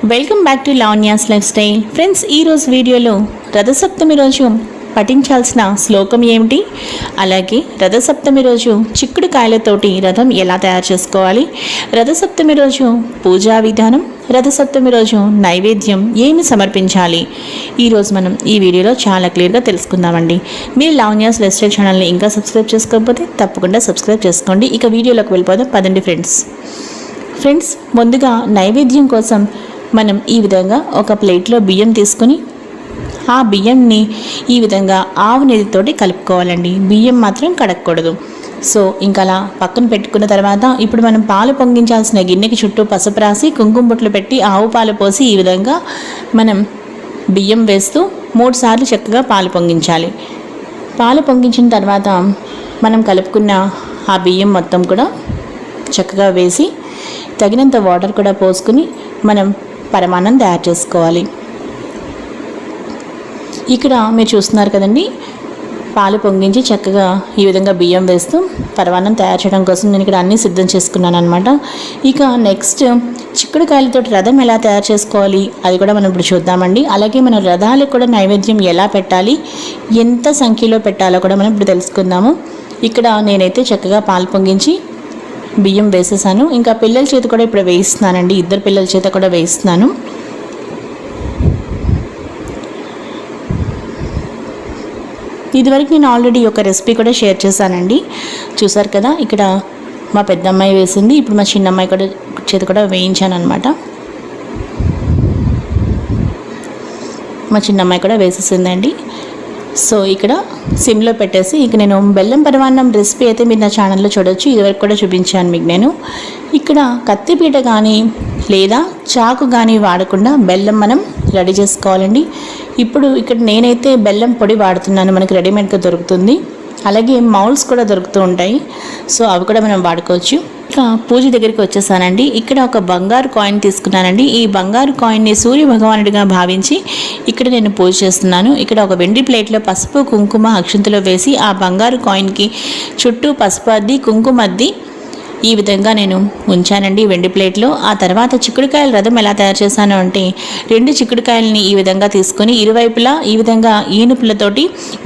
Welcome back to Lavanya's life style. Friends, ఈరోజు వీడియోలో రథసప్తమి రోజు పఠించాల్సిన శ్లోకం ఏమిటి, అలాగే రథసప్తమి రోజు చిక్కుడు కాయలతోటి రథం ఎలా తయారు చేసుకోవాలి, రథసప్తమి రోజు పూజా విధానం, రథసప్తమి రోజు నైవేద్యం ఏమి సమర్పించాలి, ఈరోజు మనం ఈ వీడియోలో చాలా క్లియర్గా తెలుసుకుందామండి. మీరు లావణ్యాస్ లైఫ్ స్టైల్ ఛానల్ని ఇంకా సబ్స్క్రైబ్ చేసుకోకపోతే తప్పకుండా సబ్స్క్రైబ్ చేసుకోండి. ఇక వీడియోలోకి వెళ్ళిపోదాం పదండి ఫ్రెండ్స్. ముందుగా నైవేద్యం కోసం మనం ఈ విధంగా ఒక ప్లేట్లో బియ్యం తీసుకుని ఆ బియ్యంని ఈ విధంగా ఆవు నెయ్యితోటి కలుపుకోవాలండి. బియ్యం మాత్రం కడగకూడదు. సో ఇంకా అలా పక్కన పెట్టుకున్న తర్వాత ఇప్పుడు మనం పాలు పొంగించాల్సిన గిన్నెకి చుట్టూ పసుపు రాసి కుంకుమ బొట్లు పెట్టి ఆవు పాలు పోసి ఈ విధంగా మనం బియ్యం వేస్తూ 3 సార్లు చక్కగా పాలు పొంగించాలి. పాలు పొంగించిన తర్వాత మనం కలుపుకున్న ఆ బియ్యం మొత్తం కూడా చక్కగా వేసి తగినంత వాటర్ కూడా పోసుకుని మనం పరమాన్నం తయారు చేసుకోవాలి. ఇక్కడ మీరు చూస్తున్నారు కదండి, పాలు పొంగించి చక్కగా ఈ విధంగా బియ్యం వేస్తూ పరమాన్నం తయారు చేయడం కోసం నేను ఇక్కడ అన్నీ సిద్ధం చేసుకున్నాను అనమాట. ఇక నెక్స్ట్ చిక్కుడుకాయలతో రథం ఎలా తయారు చేసుకోవాలి అది కూడా మనం ఇప్పుడు చూద్దామండి. అలాగే మన రథాలకు కూడా నైవేద్యం ఎలా పెట్టాలి, ఎంత సంఖ్యలో పెట్టాలో కూడా మనం ఇప్పుడు తెలుసుకుందాము. ఇక్కడ నేనైతే చక్కగా పాలు పొంగించి బియ్యం వేసేసాను. ఇంకా పిల్లల చేత కూడా ఇప్పుడు వేయిస్తున్నానండి, 2 పిల్లల చేత కూడా వేయిస్తున్నాను. ఇదివరకు నేను ఆల్రెడీ ఒక రెసిపీ కూడా షేర్ చేశానండి, చూసారు కదా. ఇక్కడ మా పెద్ద అమ్మాయి వేసింది, ఇప్పుడు మా చిన్న అమ్మాయి కూడా చేత కూడా వేయించాను అనమాట. మా చిన్న అమ్మాయి కూడా వేసేసిందండి. సో ఇక్కడ సిమ్లో పెట్టేసి ఇక నేను బెల్లం పరమాన్నం రెసిపీ అయితే మీరు నా ఛానల్లో చూడొచ్చు, ఇదివరకు కూడా చూపించాను మీకు నేను. ఇక్కడ కత్తిపీట కానీ లేదా చాకు కానీ వాడకుండా బెల్లం మనం రెడీ చేసుకోవాలండి. ఇప్పుడు ఇక్కడ నేనైతే బెల్లం పొడి వాడుతున్నాను, మనకి రెడీమేడ్గా దొరుకుతుంది. అలాగే మౌల్స్ కూడా దొరుకుతూ ఉంటాయి, సో అవి కూడా మనం వాడుకోవచ్చు. ఇక పూజ దగ్గరికి వచ్చేసానండి. ఇక్కడ ఒక బంగారు కాయిన్ తీసుకున్నానండి. ఈ బంగారు కాయిన్ని సూర్య భగవానుడిగా భావించి ఇక్కడ నేను పూజ చేస్తున్నాను. ఇక్కడ ఒక వెండి ప్లేట్లో పసుపు కుంకుమ అక్షంతలో వేసి ఆ బంగారు కాయిన్కి చుట్టూ పసుపు అద్ది కుంకుమ అద్ది ఈ విధంగా నేను ఉంచానండి వెండి ప్లేట్లో. ఆ తర్వాత చిక్కుడుకాయల రథం ఎలా తయారు చేశాను అంటే 2 చిక్కుడుకాయలని ఈ విధంగా తీసుకొని ఇరువైపులా ఈ విధంగా ఈనుపులతోటి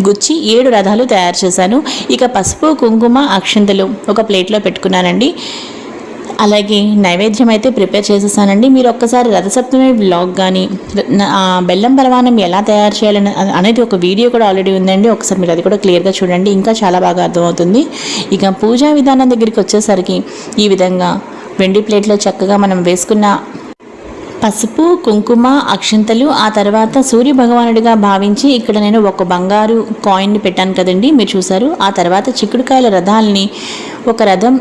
గుచ్చి 7 రథాలు తయారు చేశాను. ఇక పసుపు కుంకుమ అక్షంతలు ఒక ప్లేట్లో పెట్టుకున్నానండి. అలాగే నైవేద్యం అయితే ప్రిపేర్ చేసేసానండి. మీరు ఒక్కసారి రథసప్తమి వ్లాగ్ కానీ బెల్లం పరమాన్నం ఎలా తయారు చేయాలని అనేది ఒక వీడియో కూడా ఆల్రెడీ ఉందండి, ఒకసారి మీరు అది కూడా క్లియర్గా చూడండి, ఇంకా చాలా బాగా అర్థమవుతుంది. ఇక పూజా విధానం దగ్గరికి వచ్చేసరికి ఈ విధంగా వెండి ప్లేట్లో చక్కగా మనం వేసుకున్న పసుపు కుంకుమ అక్షంతలు, ఆ తర్వాత సూర్య భగవానుడిగా భావించి ఇక్కడ నేను ఒక బంగారు కాయిన్ని పెట్టాను కదండి, మీరు చూసారు. ఆ తర్వాత చిక్కుడుకాయల రథాలని ఒక రథం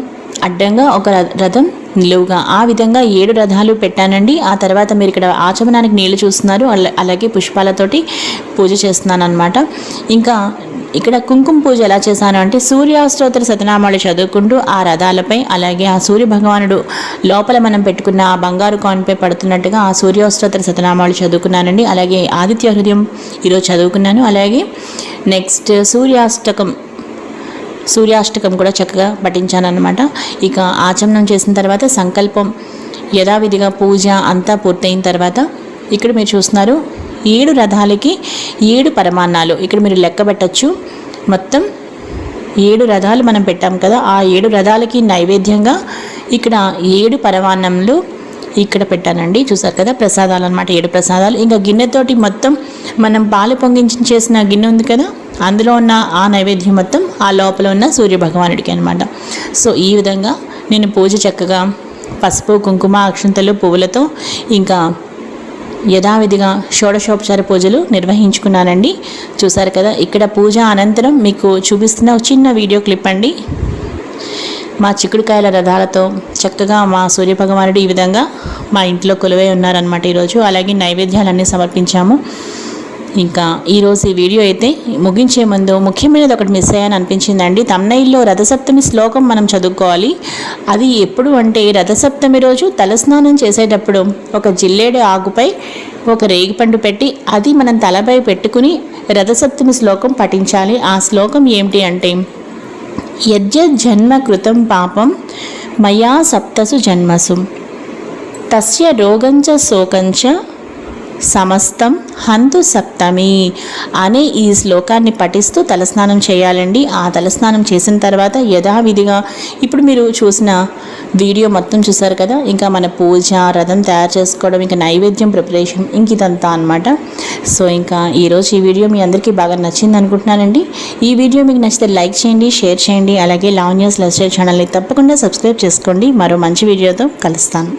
అడ్డంగా ఒక రథం నిలువుగా ఆ విధంగా 7 రథాలు పెట్టానండి. ఆ తర్వాత మీరు ఇక్కడ ఆచమనానికి నీళ్లు చూస్తున్నారు, అలాగే పుష్పాలతోటి పూజ చేస్తున్నాను అనమాట. ఇంకా ఇక్కడ కుంకుమ పూజ ఎలా చేశాను అంటే సూర్యాస్తోత్ర శతనామాలు చదువుకుంటూ ఆ రథాలపై అలాగే ఆ సూర్య భగవానుడు లోపల మనం పెట్టుకున్న ఆ బంగారు కాయిన్పై పడుతున్నట్టుగా ఆ సూర్యాస్తోత్ర శతనామాలు చదువుకున్నానండి. అలాగే ఆదిత్య హృదయం ఈరోజు చదువుకున్నాను. అలాగే నెక్స్ట్ సూర్యాష్టకం కూడా చక్కగా పఠించాను అనమాట. ఇక ఆచమనం చేసిన తర్వాత సంకల్పం యథావిధిగా పూజ అంతా పూర్తయిన తర్వాత ఇక్కడ మీరు చూస్తున్నారు 7 రథాలకి 7 పరమాన్నాలు. ఇక్కడ మీరు లెక్క పెట్టచ్చు, మొత్తం 7 రథాలు మనం పెట్టాం కదా, ఆ 7 రథాలకి నైవేద్యంగా ఇక్కడ 7 పరమాన్నములు ఇక్కడ పెట్టానండి. చూసారు కదా, ప్రసాదాలు అనమాట, 7 ప్రసాదాలు. ఇంకా గిన్నెతోటి మొత్తం మనం పాలు పొంగించి చేసిన గిన్నె ఉంది కదా, అందులో ఉన్న ఆ నైవేద్యం మొత్తం ఆ లోపల ఉన్న సూర్య భగవానుడికి అనమాట. సో ఈ విధంగా నేను పూజ చక్కగా పసుపు కుంకుమ అక్షంతలు పువ్వులతో ఇంకా యథావిధిగా షోడశోపచార పూజలు నిర్వహించుకున్నానండి. చూసారు కదా, ఇక్కడ పూజ అనంతరం మీకు చూపిస్తున్న ఒక చిన్న వీడియో క్లిప్ అండి. మా చిక్కుడుకాయల రథాలతో చక్కగా మా సూర్య భగవానుడు ఈ విధంగా మా ఇంట్లో కొలువై ఉన్నారనమాట ఈరోజు. అలాగే నైవేద్యాలన్నీ సమర్పించాము. ఇంకా ఈరోజు ఈ వీడియో అయితే ముగించే ముందు ముఖ్యమైనది ఒకటి మిస్ అయ్యాని అనిపించిందండి. తమ్నైల్లో రథసప్తమి శ్లోకం మనం చదువుకోవాలి. అది ఎప్పుడు అంటే రథసప్తమి రోజు తలస్నానం చేసేటప్పుడు ఒక జిల్లేడు ఆకుపై ఒక రేగిపండు పెట్టి అది మనం తలపై పెట్టుకుని రథసప్తమి శ్లోకం పఠించాలి. ఆ శ్లోకం ఏమిటి అంటే యజ్జన్మ కృతం పాపం మయా సప్తసు జన్మసు తస్య రోగంచ శోకంచ సమస్తం హంతు సప్తమి అనే ఈ శ్లోకాన్ని పఠిస్తూ తలస్నానం చేయాలండి. ఆ తలస్నానం చేసిన తర్వాత యథావిధిగా ఇప్పుడు మీరు చూసిన వీడియో మొత్తం చూసారు కదా, ఇంకా మన పూజ రథం తయారు చేసుకోవడం, ఇంకా నైవేద్యం ప్రిపరేషన్, ఇంక ఇదంతా అనమాట. సో ఇంకా ఈరోజు ఈ వీడియో మీ అందరికీ బాగా నచ్చింది అనుకుంటున్నానండి. ఈ వీడియో మీకు నచ్చితే లైక్ చేయండి, షేర్ చేయండి. అలాగే లావణ్యాస్ లైఫ్ స్టైల్ ఛానల్ని తప్పకుండా సబ్స్క్రైబ్ చేసుకోండి. మరో మంచి వీడియోతో కలుస్తాను.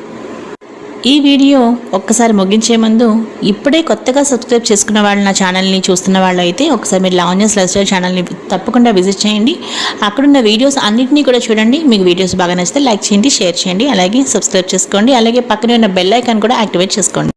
ఈ వీడియో ఒక్కసారి ముగించే ముందు ఇప్పుడే కొత్తగా సబ్స్క్రైబ్ చేసుకున్న వాళ్ళు, నా ఛానల్ని చూస్తున్న వాళ్ళు అయితే ఒకసారి మీరు లావణ్యాస్ లైఫ్ స్టైల్ ఛానల్ని తప్పకుండా విజిట్ చేయండి. అక్కడున్న వీడియోస్ అన్నింటినీ కూడా చూడండి. మీకు వీడియోస్ బాగా నచ్చితే లైక్ చేయండి, షేర్ చేయండి, అలాగే సబ్స్క్రైబ్ చేసుకోండి. అలాగే పక్కనే ఉన్న బెల్ ఐకాన్ కూడా యాక్టివేట్ చేసుకోండి.